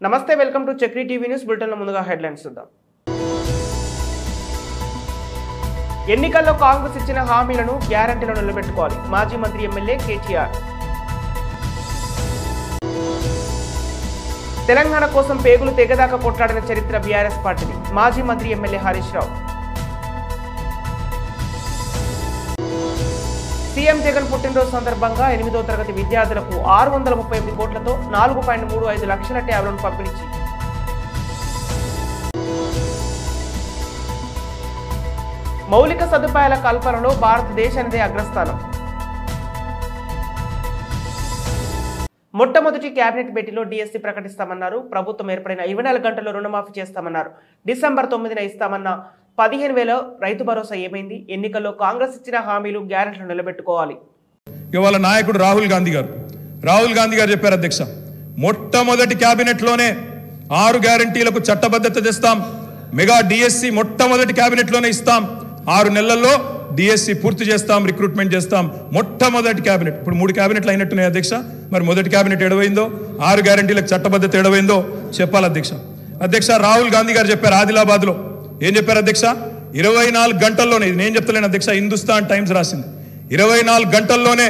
నమస్తే, welcome to Chakri TV news bulletin. ముందుగా headlines చూద్దాం. ఎన్నికల్లో కాంగ్రెస్ ఇచ్చిన హామీలను గ్యారంటీలను నిలబెట్టుకోవాలి. మాజీ మంత్రి ఎమ్మెల్యే కేటీఆర్. తెలంగాణ కోసం పేగులు తెగదాకా కొట్లాడిన చరిత్ర బీఆర్ఎస్ పార్టీది. మాజీ మంత్రి ఎమ్మెల్యే హరీష్ రావు. సీఎం జగన్ పుట్టినరోజు సందర్భంగా 8వ తరగతి విద్యార్థులకు 638 కోట్లతో 4.35 లక్షల ట్యాబ్లను పంపిణీ. మౌలిక సదుపాయాల కల్పనలో భారతదేశానిదే అగ్రస్థానం. మొట్టమొదటి కేబినెట్ భేటీలో డిఎస్సి ప్రకటిస్తామన్నారు. ప్రభుత్వం ఏర్పడిన 24 గంటల్లో రుణమాఫీ చేస్తామన్నారు. డిసెంబర్ 9న ఇస్తామన్న 15,000 రైతు భరోసా ఏమైంది? ఎన్నికల్లో కాంగ్రెస్ ఇచ్చిన హామీలు గ్యారెంటీలు నిలబెట్టుకోవాలి. ఇవాళ నాయకుడు రాహుల్ గాంధీ గారు చెప్పారు, అధ్యక్ష, మొట్టమొదటి కేబినెట్ లోనే 6 గ్యారెంటీలకు చట్టబద్ధత తెస్తాం. మెగా డిఎస్సి మొట్టమొదటి కేబినెట్ లోనే ఇస్తాం. 6 నెలల్లో డిఎస్సి పూర్తి చేస్తాం, రిక్రూట్మెంట్ చేస్తాం. మొట్టమొదటి కేబినెట్. ఇప్పుడు 3 కేబినెట్లు అయినట్టున్నాయి అధ్యక్ష. మరి మొదటి కేబినెట్ ఎడవైందో, 6 గ్యారెంటీలకు చట్టబద్ధత ఎడవైందో చెప్పాలి అధ్యక్ష. రాహుల్ గాంధీ గారు చెప్పారు ఆదిలాబాద్ లో. ఏం చెప్పారు అధ్యక్ష? 24 గంటల్లోనే, ఇది నేను చెప్తలేను అధ్యక్ష, హిందుస్థాన్ టైమ్స్ రాసింది. 24 గంటల్లోనే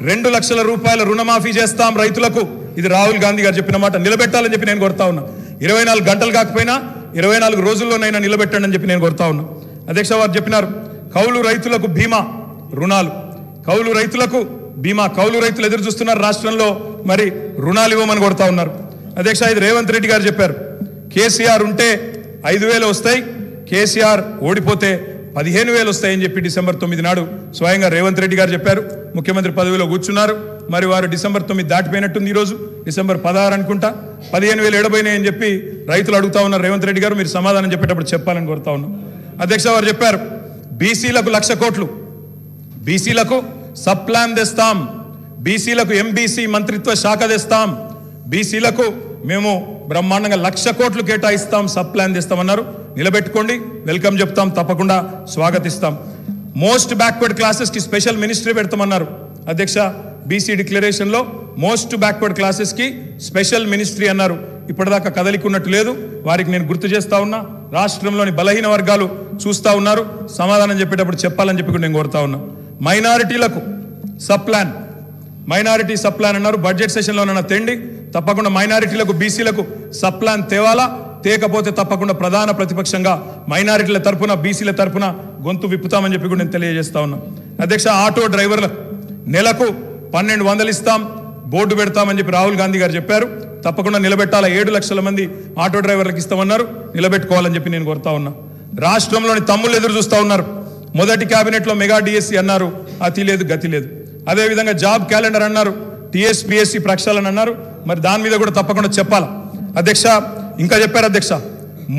2 లక్షల రూపాయల రుణమాఫీ చేస్తాం రైతులకు. ఇది రాహుల్ గాంధీ గారు చెప్పిన మాట. నిలబెట్టాలని చెప్పి నేను కోరుతా ఉన్నా. 24 గంటలు కాకపోయినా 24 రోజుల్లోనైనా నిలబెట్టండి అని చెప్పి నేను కోరుతా ఉన్నా అధ్యక్ష. వారు చెప్పినారు కౌలు రైతులకు బీమా రుణాలు. కౌలు రైతులకు బీమా. కౌలు రైతులు ఎదురు చూస్తున్నారు రాష్ట్రంలో, మరి రుణాలు ఇవ్వమని కోరుతా ఉన్నారు అధ్యక్ష. ఇది రేవంత్ రెడ్డి గారు చెప్పారు. కేసీఆర్ ఉంటే 5,000 వస్తాయి, కేసీఆర్ ఓడిపోతే 15,000 వస్తాయని చెప్పి డిసెంబర్ 9 నాడు స్వయంగా రేవంత్ రెడ్డి గారు చెప్పారు. ముఖ్యమంత్రి పదవిలో కూర్చున్నారు. మరి వారు డిసెంబర్ 9 దాటిపోయినట్టుంది. ఈరోజు డిసెంబర్ 16 అనుకుంటా. 15,000 ఎడబోయినాయి అని చెప్పి రైతులు అడుగుతా ఉన్నారు. రేవంత్ రెడ్డి గారు మీరు సమాధానం చెప్పేటప్పుడు చెప్పాలని కోరుతా ఉన్నాం అధ్యక్ష. వారు చెప్పారు బీసీలకు 1,00,000 కోట్లు, బీసీలకు సబ్ ప్లాన్ తెస్తాం, బీసీలకు ఎంబీసీ మంత్రిత్వ శాఖ తెస్తాం, బీసీలకు మేము బ్రహ్మాండంగా 1,00,000 కోట్లు కేటాయిస్తాం, సబ్ ప్లాన్ తెస్తామన్నారు. నిలబెట్టుకోండి, వెల్కమ్ చెప్తాం, తప్పకుండా స్వాగతిస్తాం. మోస్ట్ బ్యాక్వర్డ్ క్లాసెస్ కి స్పెషల్ మినిస్ట్రీ పెడతామన్నారు అధ్యక్ష. బీసీ డిక్లరేషన్ లో మోస్ట్ బ్యాక్వర్డ్ క్లాసెస్ కి స్పెషల్ మినిస్ట్రీ అన్నారు. ఇప్పటిదాకా కదలికున్నట్టు లేదు. వారికి నేను గుర్తు చేస్తా ఉన్నా. రాష్ట్రంలోని బలహీన వర్గాలు చూస్తా ఉన్నారు. సమాధానం చెప్పేటప్పుడు చెప్పాలని చెప్పి నేను కోరుతా ఉన్నా. మైనారిటీలకు sub plan, minority sub plan అన్నారు. బడ్జెట్ సెషన్లో ఉన్న తెండి తప్పకుండా మైనారిటీలకు, బీసీలకు సబ్ ప్లాన్ తేవాలా. తేకపోతే తప్పకుండా ప్రధాన ప్రతిపక్షంగా మైనారిటీల తరపున, బీసీల తరపున గొంతు విప్పుతామని చెప్పి కూడా నేను తెలియజేస్తా ఉన్నా అధ్యక్ష. ఆటో డ్రైవర్లకు నెలకు 1,200 ఇస్తాం, బోర్డు పెడతామని చెప్పి రాహుల్ గాంధీ గారు చెప్పారు. తప్పకుండా నిలబెట్టాలా. 7 లక్షల మంది ఆటో డ్రైవర్లకు ఇస్తామన్నారు. నిలబెట్టుకోవాలని చెప్పి నేను కోరుతా ఉన్నా. రాష్ట్రంలోని తమ్ముళ్ళు ఎదురు చూస్తా ఉన్నారు. మొదటి కేబినెట్ లో మెగా డిఎస్సి అన్నారు, అతి లేదు గతి లేదు. అదేవిధంగా జాబ్ క్యాలెండర్ అన్నారు, టీఎస్పీఎస్సీ ప్రక్షాళన అన్నారు. మరి దాని మీద కూడా తప్పకుండా చెప్పాలా అధ్యక్ష. ఇంకా చెప్పారు అధ్యక్ష,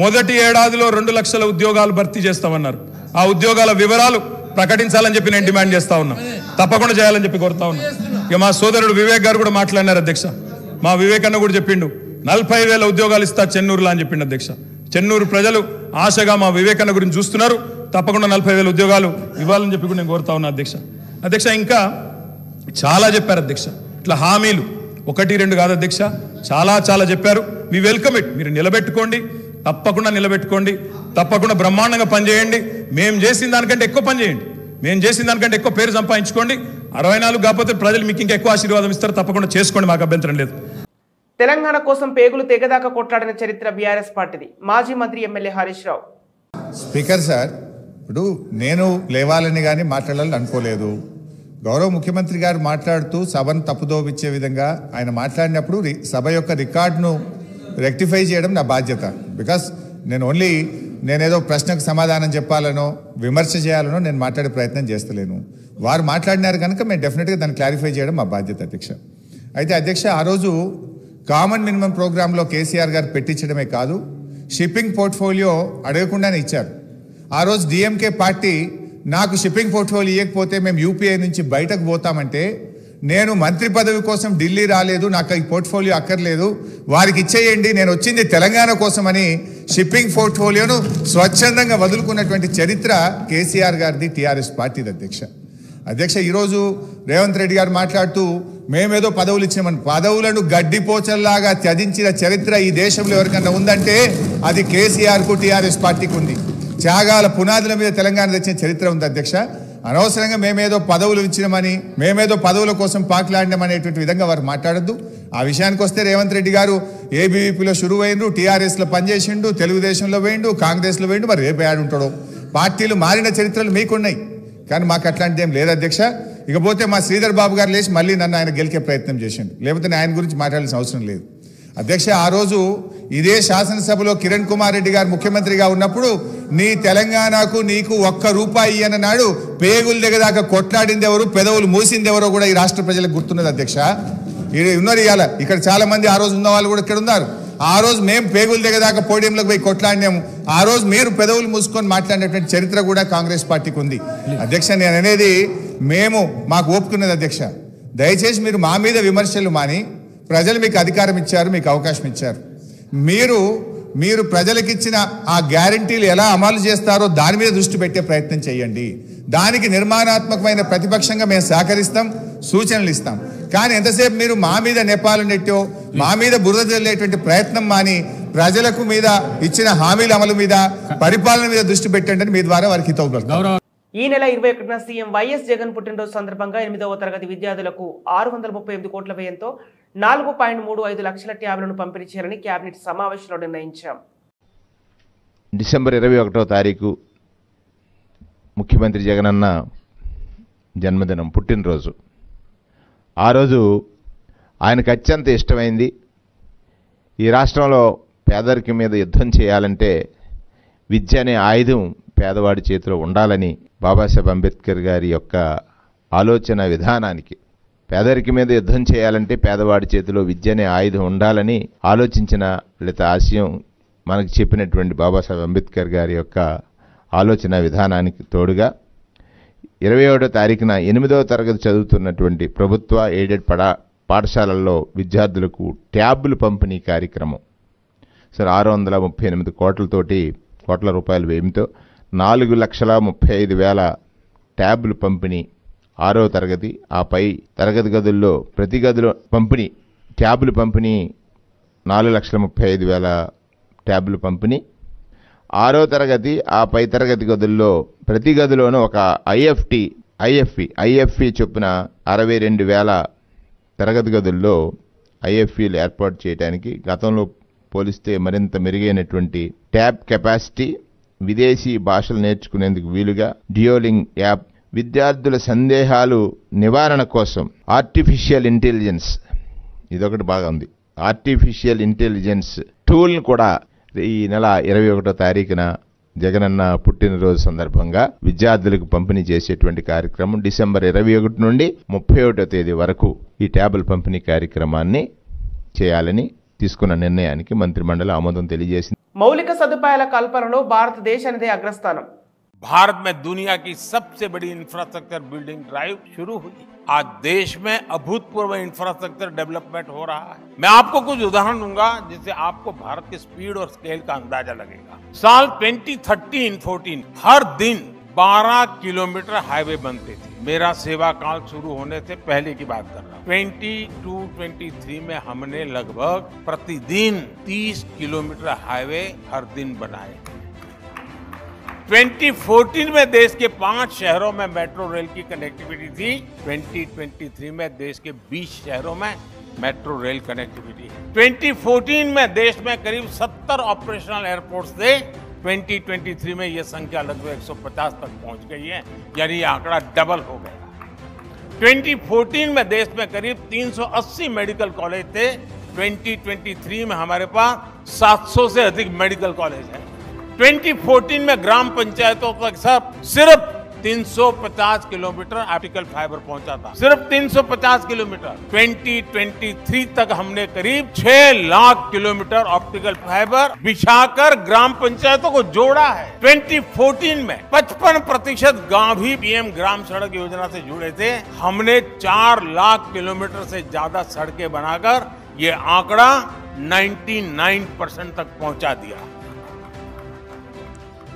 మొదటి ఏడాదిలో 2 లక్షల ఉద్యోగాలు భర్తీ చేస్తామన్నారు. ఆ ఉద్యోగాల వివరాలు ప్రకటించాలని చెప్పి నేను డిమాండ్ చేస్తా ఉన్నా. తప్పకుండా చేయాలని చెప్పి కోరుతా ఉన్నా. ఇక మా సోదరుడు వివేక్ గారు కూడా మాట్లాడినారు అధ్యక్ష. మా వివేక్ అన్న కూడా చెప్పిండు 40,000 ఉద్యోగాలు ఇస్తా చెన్నూరులో అని చెప్పిండు అధ్యక్ష. చెన్నూరు ప్రజలు ఆశగా మా వివేక్ అన్న గురించి చూస్తున్నారు. తప్పకుండా 40,000 ఉద్యోగాలు ఇవ్వాలని చెప్పి కూడా నేను కోరుతా ఉన్నా అధ్యక్ష. ఇంకా చాలా చెప్పారు అధ్యక్ష. ఇట్లా హామీలు 1, 2 కాదు అధ్యక్ష, చాలా చెప్పారు. We welcome it. మీరు నిలబెట్టుకోండి, తప్పకుండా నిలబెట్టుకోండి, తప్పకుండా బ్రహ్మాండంగా పనిచేయండి. మేము చేసిన దానికంటే ఎక్కువ పని చేయండి, మేము చేసిన దానికంటే ఎక్కువ పేరు సంపాదించుకోండి. 64 కాకపోతే ప్రజలు మీకు ఇంకా ఎక్కువ ఆశీర్వాదం ఇస్తారు. తప్పకుండా చేసుకోండి, మాకు అభ్యంతరం లేదు. తెలంగాణ కోసం పేగులు తెగదాకా కొట్లాడిన చరిత్ర బీఆర్ఎస్ పార్టీది. మాజీ మంత్రి MLA Harish Rao. Speaker sir, ఇప్పుడు నేను లేవాలని కానీ మాట్లాడాలని అనుకోలేదు. గౌరవ ముఖ్యమంత్రి గారు మాట్లాడుతూ సభను తప్పుదోవిచ్చే విధంగా ఆయన మాట్లాడినప్పుడు సభ యొక్క రికార్డును రెక్టిఫై చేయడం నా బాధ్యత. బికాస్ నేనేదో ప్రశ్నకు సమాధానం చెప్పాలనో విమర్శ చేయాలనో నేను మాట్లాడే ప్రయత్నం చేస్తలేను. వారు మాట్లాడినారు కనుక మేము డెఫినెట్గా దాన్ని క్లారిఫై చేయడం మా బాధ్యత అధ్యక్ష. అయితే అధ్యక్ష, ఆ రోజు కామన్ మినిమం ప్రోగ్రాంలో కేసీఆర్ గారు పెట్టించడమే కాదు, షిప్పింగ్ పోర్ట్ఫోలియో అడగకుండానే ఇచ్చారు. ఆ రోజు డిఎంకే పార్టీ నాకు షిప్పింగ్ పోర్ట్ఫోలియో ఇవ్వకపోతే మేము యూపీఐ నుంచి బయటకు పోతామంటే, నేను మంత్రి పదవి కోసం ఢిల్లీ రాలేదు, నాకు ఈ పోర్ట్ఫోలియో అక్కర్లేదు, వారికి ఇచ్చేయండి, నేను వచ్చింది తెలంగాణ కోసమని షిప్పింగ్ పోర్ట్ఫోలియోను స్వచ్ఛందంగా వదులుకున్నటువంటి చరిత్ర కేసీఆర్ గారిది, టీఆర్ఎస్ పార్టీది అధ్యక్ష. అధ్యక్ష, ఈరోజు రేవంత్ రెడ్డి గారు మాట్లాడుతూ మేమేదో పదవులు ఇచ్చామని, పదవులను గడ్డిపోచల్లాగా త్యజించిన చరిత్ర ఈ దేశంలో ఎవరికన్నా ఉందంటే అది కేసీఆర్కు టీఆర్ఎస్ పార్టీకి ఉంది. త్యాగాల పునాదుల మీద తెలంగాణ తెచ్చిన చరిత్ర ఉంది అధ్యక్ష. అనవసరంగా మేమేదో పదవులు ఇచ్చినామని, మేమేదో పదవుల కోసం పాకులాడినామనేటువంటి విధంగా వారు మాట్లాడద్దు. ఆ విషయానికి వస్తే రేవంత్ రెడ్డి గారు ఏబీవీపీలో షురువైండు, టీఆర్ఎస్లో పనిచేసిండు, తెలుగుదేశంలో వేయండు, కాంగ్రెస్లో వేయండు, మరి రేపు ఉంటాడో. పార్టీలు మారిన చరిత్రలు మీకున్నాయి, కానీ మాకు అట్లాంటిది ఏం లేదు అధ్యక్ష. ఇకపోతే మా శ్రీధర్ బాబు గారు లేచి మళ్ళీ నన్ను ఆయన గెలికే ప్రయత్నం చేసిండు, లేకపోతే ఆయన గురించి మాట్లాడాల్సిన అవసరం లేదు అధ్యక్ష. ఆ రోజు ఇదే శాసనసభలో కిరణ్ కుమార్ రెడ్డి గారు ముఖ్యమంత్రిగా ఉన్నప్పుడు నీ తెలంగాణకు నీకు ₹1 అన్నాడు. పేగులు దిగదాకా కొట్లాడింది ఎవరు, పెదవులు మూసింది ఎవరో కూడా ఈ రాష్ట్ర ప్రజలకు గుర్తున్నది అధ్యక్ష. ఉన్నారు ఇవాళ ఇక్కడ చాలా మంది, ఆ రోజు ఉన్న వాళ్ళు కూడా ఇక్కడ ఉన్నారు. ఆ రోజు మేము పేగులు దిగదాకా పోడియంలోకి పోయి కొట్లాడినాము, ఆ రోజు మీరు పెదవులు మూసుకొని మాట్లాడినటువంటి చరిత్ర కూడా కాంగ్రెస్ పార్టీకి ఉంది అధ్యక్ష. నేను అనేది మాకు ఒప్పుకున్నది అధ్యక్ష. దయచేసి మీరు మా మీద విమర్శలు మాని, ప్రజలు మీకు అధికారం ఇచ్చారు, మీకు అవకాశం ఇచ్చారు, మీరు ప్రజలకిచ్చిన ఆ గ్యారంటీలు ఎలా అమలు చేస్తారో దాని మీద దృష్టి పెట్టే ప్రయత్నం చేయండి. దానికి నిర్మాణాత్మకమైన ప్రతిపక్షంగా మేము సహకరిస్తాం, సూచనలు ఇస్తాం. కానీ ఎంతసేపు మీరు మా మీద నెపాలు నెట్టో, మా మీద బురద జల్లేటువంటి ప్రయత్నం మాని ప్రజలకు మీద ఇచ్చిన హామీల అమలు మీద, పరిపాలన మీద దృష్టి పెట్టండి అని మీ ద్వారా వారికి హితవు. ఈ నెల 21న సీఎం వైఎస్ జగన్ పుట్టినరోజు సందర్భంగా 8వ తరగతి విద్యార్థులకు 638 కోట్ల వ్యయంతో 4.35 లక్షల ట్యాబ్లను పంపిణీ చేయాలని కేబినెట్ సమావేశంలో నిర్ణయించాం. డిసెంబర్ 21వ తారీఖు ముఖ్యమంత్రి జగనన్న జన్మదినం, పుట్టినరోజు. ఆ రోజు ఆయనకు అత్యంత ఇష్టమైంది ఈ రాష్ట్రంలో పేదరికం మీద యుద్ధం చేయాలంటే విద్య అనే ఆయుధం పేదవాడి చేతిలో ఉండాలని బాబాసాహెబ్ అంబేద్కర్ గారి యొక్క ఆలోచన విధానానికి, పేదరికం మీద యుద్ధం చేయాలంటే పేదవాడి చేతిలో విద్య అనే ఆయుధం ఉండాలని ఆలోచించిన లేదా ఆశయం మనకు చెప్పినటువంటి బాబాసాహెబ్ అంబేద్కర్ గారి యొక్క ఆలోచన విధానానికి తోడుగా 27వ తారీఖున 8వ తరగతి చదువుతున్నటువంటి ప్రభుత్వ ఎయిడెడ్ పాఠశాలల్లో విద్యార్థులకు ట్యాబ్లు పంపిణీ కార్యక్రమం 638 కోట్ల రూపాయల వ్యయంతో 4,35,000 ట్యాబ్లు పంపిణీ 6వ తరగతి, ఆపై తరగతి గదుల్లో ప్రతి గదిలో పంపిణీ, ట్యాబ్లు పంపిణీ 4,35,000 ట్యాబ్లు పంపిణీ 6వ తరగతి, ఆపై తరగతి గదుల్లో ప్రతి గదిలోనూ ఒక ఐఎఫ్ఈ చొప్పున 62,000 తరగతి గదుల్లో ఐఎఫ్ఈలు ఏర్పాటు చేయడానికి గతంలో పోలిస్తే మరింత మెరుగైనటువంటి ట్యాబ్ కెపాసిటీ, విదేశీ భాషలు నేర్చుకునేందుకు వీలుగా డ్యూయోలింగ్ యాప్, విద్యార్థుల సందేహాలు నివారణ కోసం ఆర్టిఫిషియల్ ఇంటెలిజెన్స్, ఇదొకటి బాగా ఉంది, ఆర్టిఫిషియల్ ఇంటెలిజెన్స్ టూల్ని కూడా ఈ నెల 21వ తారీఖున జగనన్న పుట్టినరోజు సందర్భంగా విద్యార్థులకు పంపిణీ చేసేటువంటి కార్యక్రమం డిసెంబర్ 21 నుండి 31వ తేదీ వరకు ఈ ట్యాబ్ల పంపిణీ కార్యక్రమాన్ని చేయాలని తీసుకున్న నిర్ణయానికి మంత్రిమండలి ఆమోదం తెలియజేసింది. మౌలిక సదుపాయాల కల్పనలో భారతదేశానిదే అగ్రస్థానం. भारत में दुनिया की सबसे बड़ी इंफ्रास्ट्रक्चर बिल्डिंग ड्राइव शुरू हुई। आज देश में अभूतपूर्व इंफ्रास्ट्रक्चर डेवलपमेंट हो रहा है। मैं आपको कुछ उदाहरण दूंगा जिससे आपको भारत के स्पीड और स्केल का अंदाजा लगेगा। साल 2013-14 हर दिन 12 किलोमीटर हाईवे बनते थे। मेरा सेवा काल शुरू होने से पहले की बात कर रहा हूँ। 22-23 में हमने लगभग प्रतिदिन 30 किलोमीटर हाईवे हर दिन बनाए। 2014 में देश के 5 शहरों में मेट्रो रेल की कनेक्टिविटी थी। 2023 में देश के 20 शहरों में मेट्रो रेल कनेक्टिविटी है। 2014 में देश में करीब 70 ऑपरेशनल एयरपोर्ट्स थे। 2023 में यह संख्या लगभग 150 तक पहुंच गई है, यानी यह आंकड़ा डबल हो गया। 2014 में देश में करीब 380 मेडिकल कॉलेज थे। 2023 में हमारे पास 700 से अधिक मेडिकल कॉलेज है। 2014 में ग्राम पंचायतों तक सिर्फ 350 किलोमीटर ऑप्टिकल फाइबर पहुंचा था, सिर्फ 350 किलोमीटर। 2023 तक हमने करीब 6 लाख किलोमीटर ऑप्टिकल फाइबर बिछाकर ग्राम पंचायतों को जोड़ा है। 2014 में 55% गांव भी पीएम ग्राम सड़क योजना से जुड़े थे। हमने 4 लाख किलोमीटर से ज्यादा सड़कें बनाकर ये आंकड़ा 99% तक पहुंचा दिया।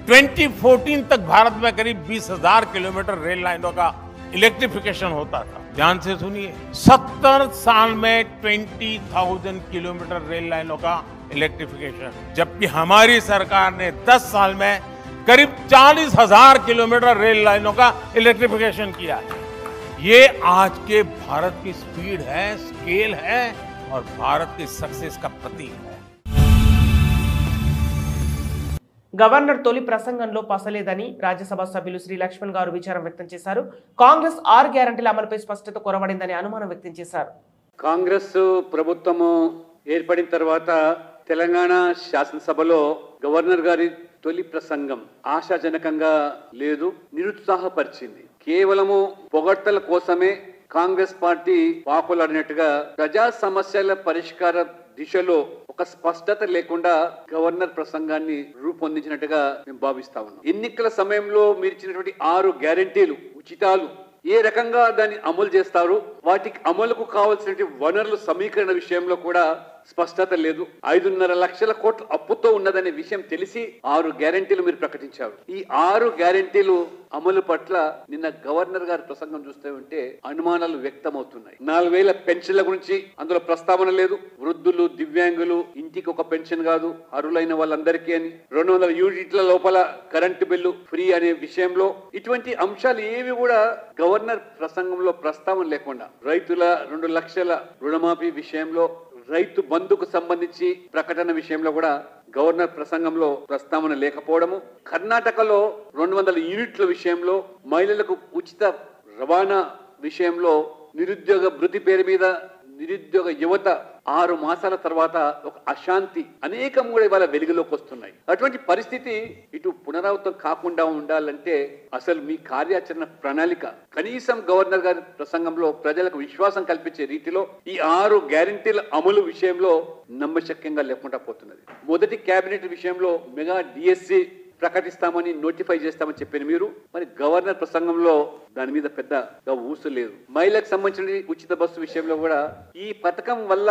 2014 तक भारत में करीब 20,000 किलोमीटर रेल लाइनों का इलेक्ट्रिफिकेशन होता था। ध्यान से सुनिए, 70 साल में 20,000 किलोमीटर रेल लाइनों का इलेक्ट्रिफिकेशन, जबकि हमारी सरकार ने 10 साल में करीब 40,000 किलोमीटर रेल लाइनों का इलेक्ट्रिफिकेशन किया है। ये आज के भारत की स्पीड है, स्केल है और भारत की सक्सेस का प्रतीक है। గవర్నర్ తొలి ప్రసంగంలో పసలేదని రాజ్యసభ సభ్యులు శ్రీ లక్ష్మణ్ గారు విచారం వ్యక్తం చేశారు. కాంగ్రెస్ 6 గ్యారెంటీల అమలుపై స్పష్టత కొరవడిందని అనుమానం వ్యక్తం చేశారు. కాంగ్రెస్ ప్రభుత్వము ఏర్పడిన తర్వాత తెలంగాణ శాసనసభలో గవర్నర్ గారి తొలి ప్రసంగం ఆశాజనకంగా లేదు, నిరుత్సాహపరిచింది. కేవలము పొగడ్తల కోసమే కాంగ్రెస్ పార్టీ పాకులాడినట్టుగా ప్రజా సమస్యల పరిష్కార దిశలో ఒక స్పష్టత లేకుండా గవర్నర్ ప్రసంగాన్ని రూపొందించినట్టుగా మేము భావిస్తా ఉన్నాం. ఎన్నికల సమయంలో మీరు ఇచ్చినటువంటి 6 గ్యారెంటీలు, ఉచితాలు ఏ రకంగా దాన్ని అమలు చేస్తారు, వాటికి అమలుకు కావాల్సినటువంటి వనరుల సమీకరణ విషయంలో కూడా స్పష్టత లేదు. 5.5 లక్షల కోట్ల అప్పుతో ఉన్నదనే విషయం తెలిసి 6 గ్యారెంటీలు మీరు ప్రకటించారు. ఈ 6 గ్యారెంటీలు అమలు పట్ల నిన్న గవర్నర్ గారి ప్రసంగం చూస్తే ఉంటే అనుమానాలు వ్యక్తమవుతున్నాయి. 4,000 పెన్షన్ల గురించి అందులో ప్రస్తావన లేదు. వృద్ధులు, దివ్యాంగులు ఇంటికి ఒక పెన్షన్ కాదు, అర్హులైన వాళ్ళందరికీ అని, 200 యూనిట్ల లోపల కరెంటు బిల్లు ఫ్రీ అనే విషయంలో ఇటువంటి అంశాలు ఏవి కూడా గవర్నర్ ప్రసంగంలో ప్రస్తావన లేకుండా, రైతుల 2 లక్షల రుణమాఫీ విషయంలో, రైతు బంధుకు సంబంధించి ప్రకటన విషయంలో కూడా గవర్నర్ ప్రసంగంలో ప్రస్తావన లేకపోవడము, కర్ణాటకలో 200 యూనిట్ల విషయంలో, మహిళలకు ఉచిత రవాణా విషయంలో, నిరుద్యోగ భృతి పేరు మీద నిరుద్యోగ యువత 6 మాసాల తర్వాత ఒక అశాంతి అనేకం కూడా ఇవాళ వెలుగులోకి వస్తున్నాయి. అటువంటి పరిస్థితి ఇటు పునరావృతం కాకుండా ఉండాలంటే అసలు మీ కార్యాచరణ ప్రణాళిక కనీసం గవర్నర్ గారి ప్రసంగంలో ప్రజలకు విశ్వాసం కల్పించే రీతిలో ఈ 6 గ్యారెంటీల అమలు విషయంలో నమ్మశక్యంగా లేకుండా పోతున్నది. మొదటి కేబినెట్ విషయంలో మెగా డిఎస్సి ప్రకటిస్తామని, నోటిఫై చేస్తామని చెప్పిన మీరు మరి గవర్నర్ ప్రసంగంలో దాని మీద పెద్దగా ఊసు లేదు. మహిళలకు సంబంధించిన ఉచిత బస్సు విషయంలో కూడా ఈ పథకం వల్ల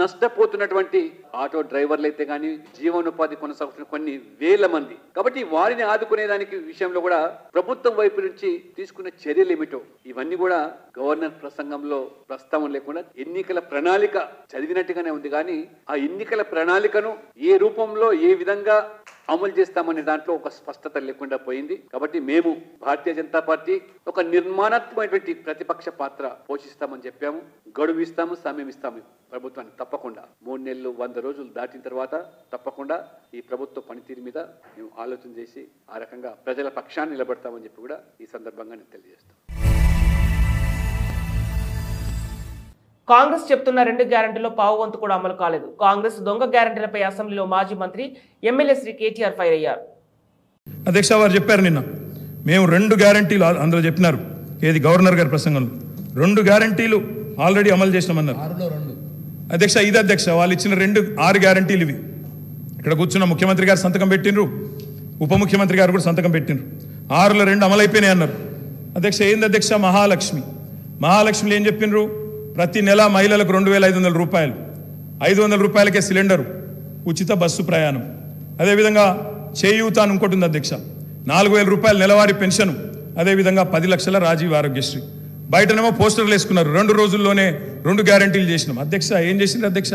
నష్టపోతున్నటువంటి ఆటో డ్రైవర్లు అయితే కానీ జీవనోపాధి కొనసాగుతున్న కొన్ని వేల మంది, కాబట్టి వారిని ఆదుకునేదానికి విషయంలో కూడా ప్రభుత్వం వైపు నుంచి తీసుకున్న చర్యలు ఏమిటో ఇవన్నీ కూడా గవర్నర్ ప్రసంగంలో ప్రస్తావన లేకుండా ఎన్నికల ప్రణాళిక చదివినట్టుగానే ఉంది. కానీ ఆ ఎన్నికల ప్రణాళికను ఏ రూపంలో ఏ విధంగా అమలు చేస్తామనే దాంట్లో ఒక స్పష్టత లేకుండా పోయింది. కాబట్టి మేము భారతీయ జనతా పార్టీ ఒక నిర్మాణాత్మకమైనటువంటి ప్రతిపక్ష పాత్ర పోషిస్తామని చెప్పాము. గడువు ఇస్తాము, సమయం ఇస్తాము ప్రభుత్వానికి. తప్పకుండా 3 నెలలు 100 రోజులు దాటిన తర్వాత తప్పకుండా ఈ ప్రభుత్వ పనితీరు మీద మేము ఆలోచన చేసి ఆ రకంగా ప్రజల పక్షాన్ని నిలబడతామని చెప్పి కూడా ఈ సందర్భంగా నేను తెలియజేస్తాను. కాంగ్రెస్ చెప్తున్న 2 గ్యారెంటీలో పావు వంతు కూడా అమలు కాలేదు. కాంగ్రెస్ దొంగ గ్యారెంటీలపై అసెంబ్లీలో మాజీ మంత్రి ఎమ్మెల్యే శ్రీ కేటీఆర్ ఫైర్ అయ్యారు. అధ్యక్ష వారు చెప్పారు నిన్న మేము 2 గ్యారెంటీలు అందులో చెప్పినారు. ఏది గవర్నర్ గారి ప్రసంగంలో 2 గ్యారెంటీలు ఆల్రెడీ అమలు చేసినామన్నారు. అధ్యక్ష ఇది అధ్యక్ష వాళ్ళు ఇచ్చిన 6 గ్యారెంటీలు ఇవి. ఇక్కడ కూర్చున్న ముఖ్యమంత్రి గారు సంతకం పెట్టినరు, ఉప ముఖ్యమంత్రి గారు కూడా సంతకం పెట్టినరు. 6లో 2 అమలైపోయినాయి అన్నారు. అధ్యక్ష ఏంది అధ్యక్ష మహాలక్ష్మిలో ఏం చెప్పినరు? ప్రతి నెల మహిళలకు 2,500 రూపాయలు, 500 రూపాయలకే సిలిండరు, ఉచిత బస్సు ప్రయాణం, అదేవిధంగా చేయూత అని ఇంకోటి ఉంది అధ్యక్ష, 4,000 రూపాయలు నెలవారీ పెన్షన్, అదేవిధంగా 10 లక్షల రాజీవ్ ఆరోగ్యశ్రీ. బయటనేమో పోస్టర్లు వేసుకున్నారు. 2 రోజుల్లోనే 2 గ్యారెంటీలు చేసినాం. అధ్యక్ష ఏం చేసింది అధ్యక్ష?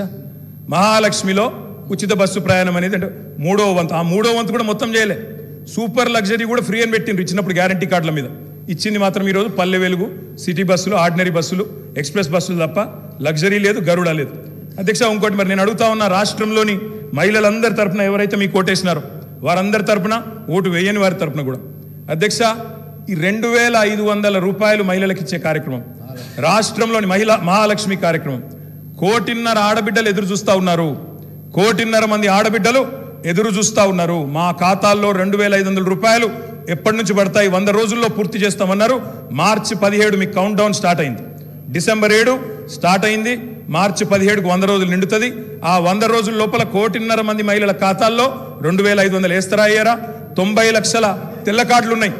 మహాలక్ష్మిలో ఉచిత బస్సు ప్రయాణం అనేది అంటే 3వ వంతు, ఆ 3వ వంతు కూడా మొత్తం చేయలే. సూపర్ లగ్జరీ కూడా ఫ్రీ అని పెట్టిండ్రు ఇచ్చినప్పుడు గ్యారెంటీ కార్డుల మీద. ఇచ్చింది మాత్రం ఈరోజు పల్లె వెలుగు, సిటీ బస్సులు, ఆర్డినరీ బస్సులు, ఎక్స్ప్రెస్ బస్సులు తప్ప లగ్జరీ లేదు, గరుడ లేదు. అధ్యక్ష ఇంకోటి మరి నేను అడుగుతా ఉన్నా, రాష్ట్రంలోని మహిళలందరి తరపున ఎవరైతే మీకు ఓటేసినారో వారందరి తరపున, ఓటు వేయని వారి తరపున కూడా అధ్యక్ష ఈ 2,500 రూపాయలు మహిళలకు ఇచ్చే కార్యక్రమం, రాష్ట్రంలోని మహాలక్ష్మి కార్యక్రమం 1,500,000 ఆడబిడ్డలు ఎదురు చూస్తూ ఉన్నారు. 1,500,000 మంది ఆడబిడ్డలు ఎదురు చూస్తూ ఉన్నారు. మా ఖాతాల్లో 2,500 రూపాయలు ఎప్పటి నుంచి పడతాయి? 100 రోజుల్లో పూర్తి చేస్తామన్నారు. మార్చి 17 మీకు కౌంట్ డౌన్ స్టార్ట్ అయింది. డిసెంబర్ 7 స్టార్ట్ అయింది. మార్చి 17కు 100 రోజులు నిండుతుంది. ఆ 100 రోజుల లోపల 1,500,000 మంది మహిళల ఖాతాల్లో 2,500 వేస్తారా అయ్యారా? 90 లక్షల తెల్ల కార్డులు ఉన్నాయి.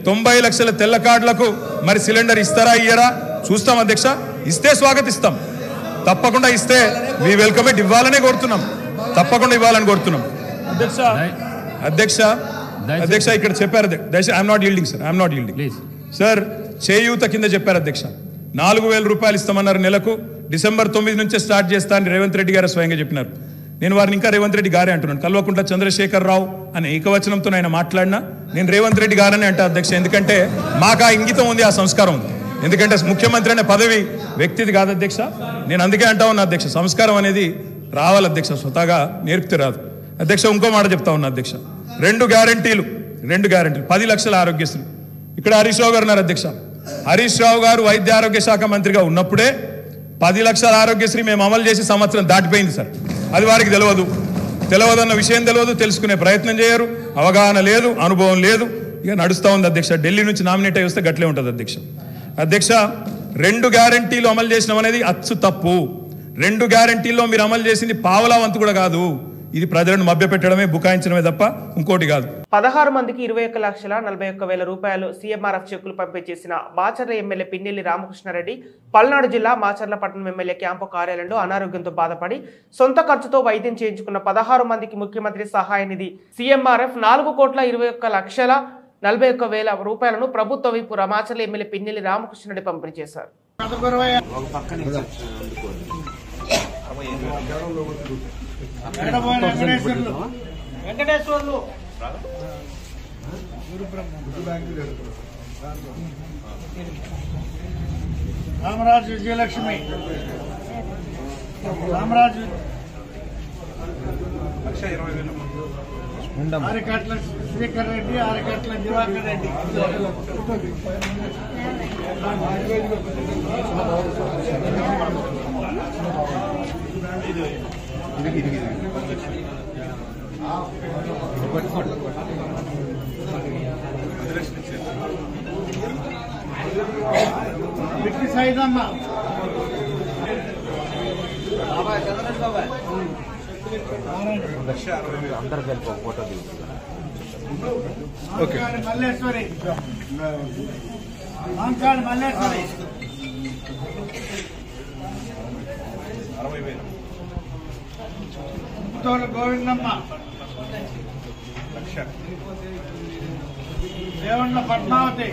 90 లక్షల తెల్ల కార్డులకు మరి సిలిండర్ ఇస్తారా అయ్యారా? చూస్తాం అధ్యక్ష. ఇస్తే స్వాగతిస్తాం, తప్పకుండా ఇస్తే మీ వెల్కమ్ ఇట్ ఇవ్వాలనే కోరుతున్నాం, తప్పకుండా ఇవ్వాలని కోరుతున్నాం. అధ్యక్ష ఇక్కడ చెప్పారు. I'm not yielding sir, I'm not yielding sir. చేయూత కింద చెప్పారు అధ్యక్ష. 4,000 రూపాయలు ఇస్తామన్నారు నెలకు. డిసెంబర్ 9 నుంచే స్టార్ట్ చేస్తా అని రేవంత్ రెడ్డి గారు స్వయంగా చెప్పినారు. నేను వారిని ఇంకా రేవంత్ రెడ్డి గారే అంటున్నాను. కల్వకుంట్ల చంద్రశేఖరరావు అనే ఏకవచనంతో ఆయన మాట్లాడినా నేను రేవంత్ రెడ్డి గారని అంటా అధ్యక్ష. ఎందుకంటే మాకు ఆ ఇంగితం ఉంది, ఆ సంస్కారం ఉంది. ఎందుకంటే ముఖ్యమంత్రి అనే పదవి వ్యక్తిది కాదు అధ్యక్ష. నేను అందుకే అంటా ఉన్నా అధ్యక్ష, సంస్కారం అనేది రావాలి అధ్యక్ష, స్వతహాగా నేర్పితే రాదు అధ్యక్ష. ఇంకో మాట చెప్తా ఉన్నా అధ్యక్ష, 2 గ్యారంటీలు 10 లక్షల ఆరోగ్యశ్రీ. ఇక్కడ హరీష్ రావు గారు ఉన్నారు అధ్యక్ష. హరీష్ రావు గారు వైద్య ఆరోగ్య శాఖ మంత్రిగా ఉన్నప్పుడే 10 లక్షల ఆరోగ్యశ్రీ మేము అమలు చేసి సంవత్సరం దాటిపోయింది సార్. అది వారికి తెలియదన్న విషయం తెలియదు, తెలుసుకునే ప్రయత్నం చేయరు, అవగాహన లేదు, అనుభవం లేదు, ఇక నడుస్తూ ఉంది అధ్యక్ష. ఢిల్లీ నుంచి నామినేట్ అయి వస్తే గట్లే ఉంటుంది అధ్యక్ష. 2 గ్యారంటీలు అమలు చేసినాం అనేది అచ్చు తప్పు. 2 గ్యారంటీల్లో మీరు అమలు చేసింది పావలా వంతు కూడా కాదు. ఇది ప్రజలను మభ్యపెట్టడమే, బుకాయించడమే తప్ప ఇంకోటి కాదు. 16 మందికి 21,41,000 రూపాయలు CMRF చెక్కులు పంపిణీ చేసిన మాచర్ల ఎమ్మెల్యే పిన్నెల్లి రామకృష్ణారెడ్డి పల్నాడు జిల్లా మాచర్ల పట్టణం ఎమ్మెల్యే క్యాంపు కార్యాలయంలో అనారోగ్యంతో బాధపడి సొంత ఖర్చుతో వైద్యం చేయించుకున్న 16 మందికి ముఖ్యమంత్రి సహాయ నిధి CMRF 4,21,41,000 రూపాయలను ప్రభుత్వ వైపు మాచర్ల ఎమ్మెల్యే పిన్నెల్లి రామకృష్ణారెడ్డి పంపిణీ చేశారు. వెంకటేశ్వర్లు రామరాజు విజయలక్ష్మి రామరాజు ఆరికట్ల శ్రీకర్ రెడ్డి ఆరికట్ల దివాకర్ రెడ్డి బిట్టి సైదమ్మ అందరూ కలిపి ఒక ఫోటో మల్లేశ్వరి మాంకాడు మల్లేశ్వరి 60,000 గోవిందమ్మ దేవಣ್ణ పద్మావతి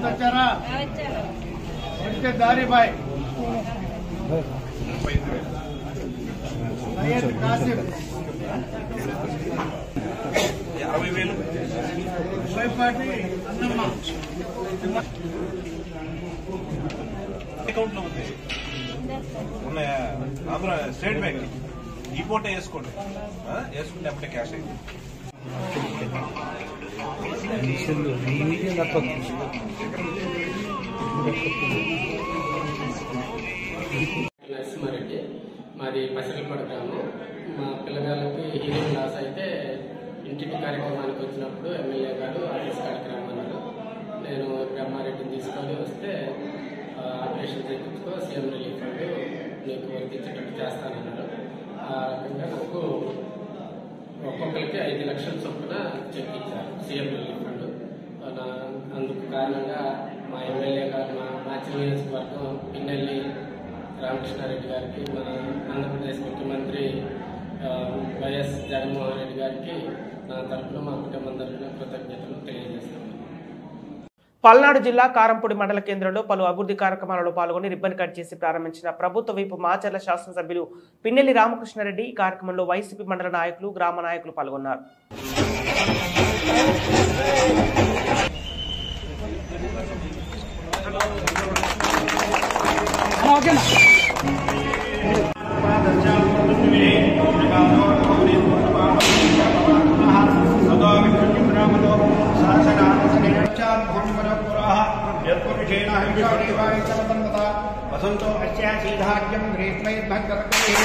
వచ్చారా వచ్చే దారిబాయ్ సయ్యద్ కాసిం 60,000 వైపాటి అన్నమ్మ అకౌంట్ లో ఉంది ఉన్నాయా? ఆంధ్ర స్టేట్ బ్యాంక్ ఈ పూట వేసుకోండి, వేసుకుంటే అప్పుడే క్యాష్ అయింది. నరసింహారెడ్డి, మాది పసిరిపడ గ్రామం. మా పిల్లగాళ్ళకి హీరింగ్ లాస్ అయితే ఇంటింటి కార్యక్రమానికి వచ్చినప్పుడు ఎమ్మెల్యే గారు ఆఫీస్ కార్యక్రమాలు నేను బ్రహ్మారెడ్డిని తీసుకొని వస్తే ఆపరేషన్ చేయించుకో సీఎం రిలీఫ్ ఫండ్ నీకు వర్తించేటట్టు చేస్తానన్నారు. ఆ రకంగా నాకు ఒక్కొక్కరికి 5 లక్షల చొప్పున చెక్ ఇచ్చారు సీఎం రిలీఫ్ ఫండ్. అందుకు కారణంగా మా ఎమ్మెల్యే గారు, మా మాచర్ల నియోజకవర్గం పిన్నెల్లి రామకృష్ణారెడ్డి గారికి, మన ఆంధ్రప్రదేశ్ ముఖ్యమంత్రి వైఎస్ జగన్మోహన్ రెడ్డి గారికి నా తరఫున, మా కుటుంబం తరఫున కృతజ్ఞతలు తెలియజేస్తున్నాను. పల్నాడు జిల్లా కారంపూడి మండల కేంద్రంలో పలు అభివృద్ధి కార్యక్రమాలలో పాల్గొని రిబ్బన్ కట్ చేసి ప్రారంభించిన ప్రభుత్వ వైపు మాచర్ల శాసనసభ్యులు పిన్నెల్లి రామకృష్ణారెడ్డి. ఈ కార్యక్రమంలో వైసీపీ మండల నాయకులు, గ్రామ నాయకులు పాల్గొన్నారు. वसंतो अस्यासीधार्यं ग्रीष्मैर्भद्रकैः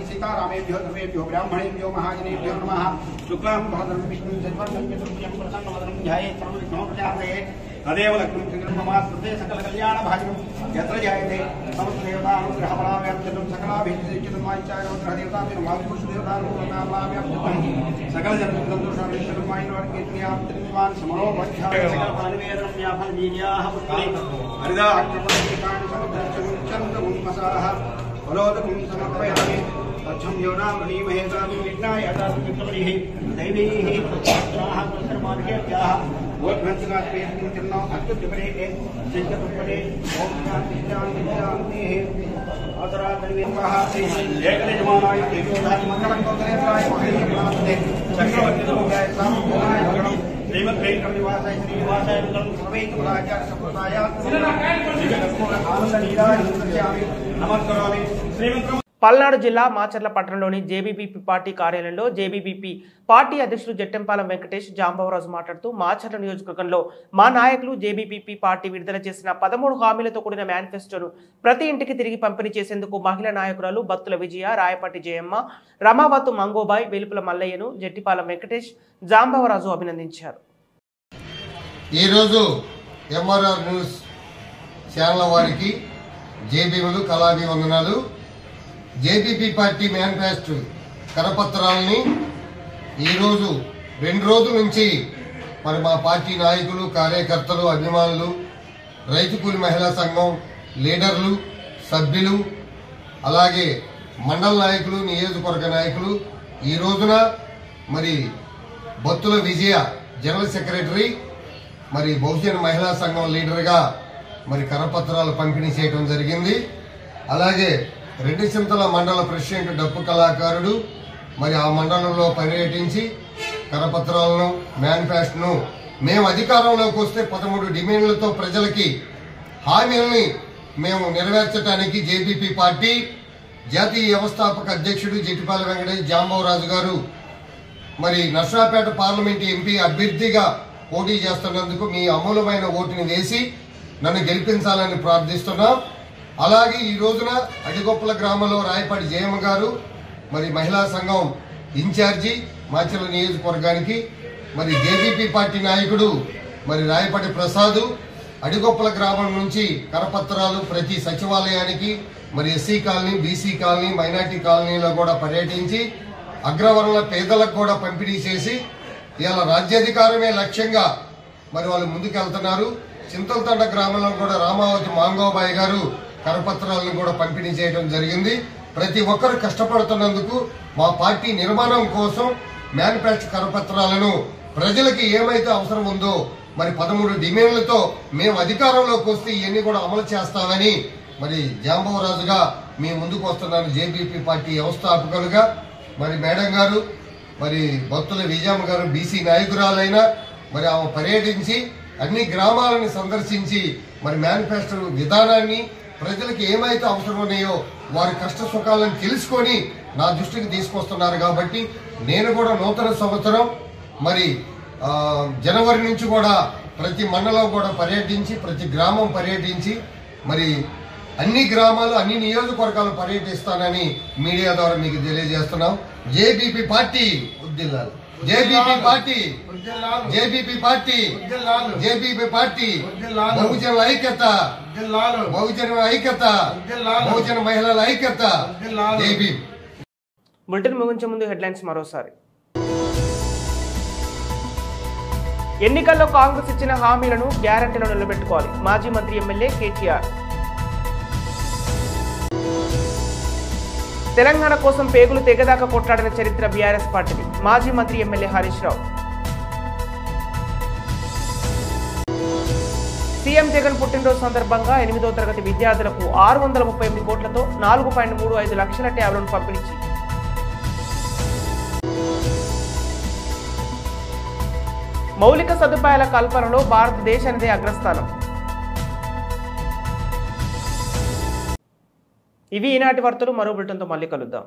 सीतारामेभ्यो सर्वेभ्यो ब्राह्मणेभ्यो महाजनेभ्यो नमः। शुक्लां भरतरं विष्णुं शशिवर्णं चतुर्भुजं प्रसन्नवदनं ध्यायेत् सर्वविघ्नोपशान्तये तदेव लक्ष्मीं श्रीकृष्णमास्पृते सकलकल्याणभाजनं यत्र जायते समस्तदेवतानुग्रहफलाव्याप्तं सकलाभिष्टदेवतानुग्रहदेवतानुग्रहदेवतानुग्रहनामाव्याप्तं सकलजनसन्तोषाभिष्टमायिनवर्गेत्याप्तिर्निवान् समरोपध्यायसकलफलनिवेदनं व्याफलवीर्याः पुष्पे हरिदाक्षपदेकानि समुद्रचन्द्रमुन्मसाः फलोदकं समर्पयामि तच्छं योनां वृणीमहे तामिं विघ्नाय अदासुचित्तपरिः दैवीः प्रत्याः कर्माभिः वोद्भ्रंशकास्पेस्मिन् चिन्नो अस्तुत्यपरेके चिन्तपुष्परे ओम शान्ति शान्ति शान्तिः अतरातनिवेदः एकनिजमानाय देवोधाय मङ्गलं कोतरेन्द्राय महादेवाय चक्रवर्तितमुखाय सामूहाय भगवं श्रीमद्वेङ्कटनिवासाय श्रीनिवासाय मङ्गलं सर्वैकमलाचार्य सम्प्रदाय श्रीजगन्मोहन आनन्दलीलाय नमस्यामि नमस्करोमि श्रीमन्त्रं పల్నాడు జిల్లా మాచర్ల పట్టణంలోని జేబీపీపీ పార్టీ కార్యాలయంలో జేబీపీ పార్టీ అధ్యక్షులు జట్టెంపాలెం వెంకటేష్ జాంబవరాజు మాట్లాడుతూ మాచర్ల నియోజకవర్గంలో మా నాయకులు జేబీపీ పార్టీ విడుదల చేసిన 13 హామీలతో కూడిన మేనిఫెస్టోను ప్రతి ఇంటికి తిరిగి పంపిణీ చేసేందుకు మహిళా నాయకురాలు బత్తుల విజయ, రాయపాటి జయమ్మ, రమావతు మంగోబాయ్, వెలుపుల మల్లయ్యను జట్టిపాలెం వెంకటేష్, జాంబవరాజు అభినందించారు. ఈరోజు ఎంఆర్ఆర్ న్యూస్ ఛానల్ వారికి జేబీలు కళాభివందనాలు. జేబీపీ పార్టీ మేనిఫెస్టో కరపత్రాలని ఈరోజు 2 రోజుల నుంచి మరి మా పార్టీ నాయకులు, కార్యకర్తలు, అభిమానులు, రైతు కూలి మహిళా సంఘం లీడర్లు, సభ్యులు, అలాగే మండల నాయకులు, నియోజకవర్గ నాయకులు ఈ రోజున మరి బొత్తుల విజయ జనరల్ సెక్రటరీ, మరి బహుజన మహిళా సంఘం లీడర్గా మరి కరపత్రాలు పంపిణీ చేయడం జరిగింది. అలాగే రెడ్డిసింతల మండల ప్రెసిడెంట్ డప్పు కళాకారుడు మరి ఆ మండలంలో పర్యటించి కరపత్రాలను, మేనిఫెస్టోను మేము అధికారంలోకి వస్తే 13 డిమాండ్లతో ప్రజలకి హామీలని మేము నెరవేర్చడానికి జేబీపీ పార్టీ జాతీయ వ్యవస్థాపక అధ్యక్షుడు జట్టిపాలెం వెంకటేష్ జాంబవరాజు గారు మరి నర్సరావుపేట పార్లమెంట్ ఎంపీ అభ్యర్థిగా పోటీ చేస్తున్నందుకు మీ అమూలమైన ఓటుని వేసి నన్ను గెలిపించాలని ప్రార్థిస్తున్నాం. అలాగే ఈ రోజున అడిగొప్పల గ్రామంలో రాయపాటి జయమ్మ గారు మరి మహిళా సంఘం ఇన్ఛార్జి మాచర్ల నియోజకవర్గానికి, మరి జేబీపీ పార్టీ నాయకుడు మరి రాయపాటి ప్రసాద్ అడిగొప్పల గ్రామం నుంచి కరపత్రాలు ప్రతి సచివాలయానికి, మరి SC colony, BC colony, minority కాలనీలో కూడా పర్యటించి అగ్రవర్ణ పేదలకు కూడా పంపిణీ చేసి ఇవాళ రాజ్యాధికారమే లక్ష్యంగా మరి వాళ్ళు ముందుకెళ్తున్నారు. చింతలతండ గ్రామంలో కూడా రామావతి మాంగోబాయి గారు కరపత్రాలను కూడా పంపిణీ చేయడం జరిగింది. ప్రతి ఒక్కరు కష్టపడుతున్నందుకు మా పార్టీ నిర్మాణం కోసం మేనిఫెస్టో కరపత్రాలను ప్రజలకి ఏమైతే అవసరం ఉందో మరి 13 డిమాండ్లతో మేము అధికారంలోకి వస్తే ఇవన్నీ కూడా అమలు చేస్తామని మరి జాంబవరాజుగా మీ ముందుకు వస్తున్నాను. జేబీపీ పార్టీ వ్యవస్థాపకులుగా మరి మేడం గారు, మరి బత్తుల విజయమ్మ గారు బీసీ నాయకురాలైన మరి ఆమె పర్యటించి అన్ని గ్రామాలను సందర్శించి మరి మేనిఫెస్టో విధానాన్ని ప్రజలకు ఏమైతే అవసరం ఉన్నాయో వారి కష్ట సుఖాలను తెలుసుకొని నా దృష్టికి తీసుకొస్తున్నారు. కాబట్టి నేను కూడా నూతన సంవత్సరం మరి జనవరి నుంచి కూడా ప్రతి మండలం కూడా పర్యటించి ప్రతి గ్రామం పర్యటించి మరి అన్ని గ్రామాలు, అన్ని నియోజకవర్గాలు పర్యటిస్తానని మీడియా ద్వారా మీకు తెలియజేస్తున్నాం. జేబీపీ పార్టీ ఉద్దిల్లాలి, JBP party, JBP party, JBP party, బహుజనుల ఐక్యత, బహుజన ఐక్యత, బహుజన మహిళల ఐక్యత. జేబీ. బులెటిన్ ముగించే ముందు హెడ్లైన్స్ మరోసారి. ఎన్నికల్లో కాంగ్రెస్ ఇచ్చిన హామీలను గ్యారంటీలను నిలబెట్టుకోవాలి మాజీ మంత్రి ఎమ్మెల్యే కేటీఆర్. తెలంగాణ కోసం పేగులు తెగదాకా కొట్లాడిన చరిత్ర బీఆర్ఎస్ పార్టీది మాజీ మంత్రి ఎమ్మెల్యే హరీష్ రావు. సీఎం జగన్ పుట్టినరోజు సందర్భంగా 8వ తరగతి విద్యార్థులకు 638 కోట్లతో 4.35 లక్షల ట్యాబ్లను పంపిణీ. మౌలిక సదుపాయాల కల్పనలో భారతదేశానిదే అగ్రస్థానం. ఇవి ఈనాటి వార్తలు. మరో బులెటిన్తో మళ్ళీ కలుద్దాం.